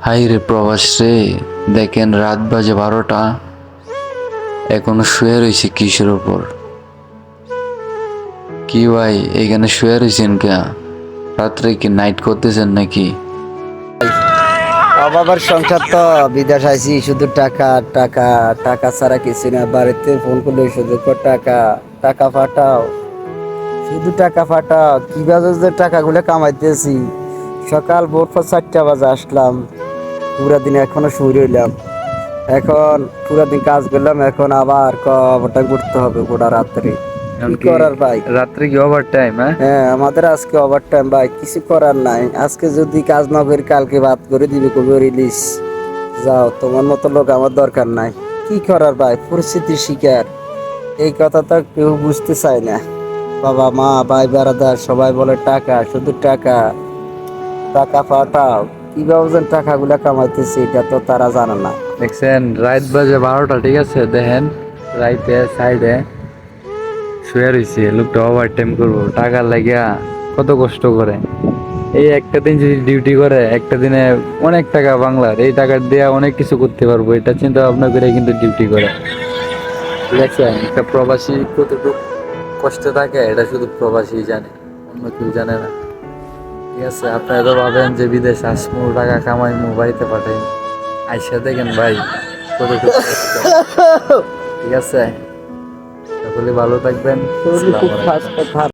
High রে প্রবাস রে, দেখেন রাত বাজে 12টা, এখনো শুয়ে রয়েছে কিসের উপর? কি ভাই এখানে শুয়ে রয়েছেন কে? রাত্রে কি নাইট করতেছেন নাকি? অভাবের সংসার তো, বিদেশ আইছি শুধু টাকা টাকা টাকা ছাড়া কিছু না। বাড়িতে ফোন করলে শুধু কয় টাকা টাকা ফাটাও, শুধু টাকা ফাটাও। কিভাবে যে টাকাগুলো কামাইতেছি। সকাল ভোর 4টা বাজে আসলাম, পুরা দিন এখনো শুয়ে রইলাম। এখন পুরা দিন কাজ করলাম, এখন আবার কটা ঘুরতে হবে গোটা রাত্রে। কি এমনকি করার ভাই? রাত্রে কি ওভার টাইম? হ্যাঁ, হ্যাঁ, আমাদের আজকে ওভার টাইম ভাই, কিছু করার নাই। আজকে যদি কাজ না করি কালকে বাদ করে দিবে, কবে রিলিজ। যাও, তোমার মতো লোক আমার দরকার নাই। কি করার ভাই, পরিস্থিতির শিকার। এই কথা তো কেউ বুঝতে চায় না। বাবা মা ভাই বেড়াদার সবাই বলে টাকা, শুধু টাকা টাকা পাঠাও। কিভাবে যেন টাকাগুলা কামাইতেছে এটা তো তারা জানে না। দেখছেন রাত বাজে 12টা, ঠিক আছে? দেখেন রাইতে সাইডে শুয়ে রয়েছে লোকটা, ওভার টাইম করবো টাকা লাগিয়া, কত কষ্ট করে। এই একটা দিন যদি ডিউটি করে, একটা দিনে অনেক টাকা বাংলার, এই টাকা দিয়ে অনেক কিছু করতে পারবো, এটা চিন্তা ভাবনা করে কিন্তু ডিউটি করে। দেখছেন একটা প্রবাসী কতটুকু কষ্টে থাকে, এটা শুধু প্রবাসী জানে, অন্য কেউ জানে না। ঠিক আছে, আপনারা তো ভাবেন যে বিদেশ আসমু, টাকা কামাইমু, বাড়িতে পাঠাই, আইসা দেখেন ভাই কতটুকু কষ্ট। ঠিক আছে, সকলে ভালো থাকবেন। শরীর আসসালামু খুব আলাইকুম। স্বাস্থ্য খারাপ।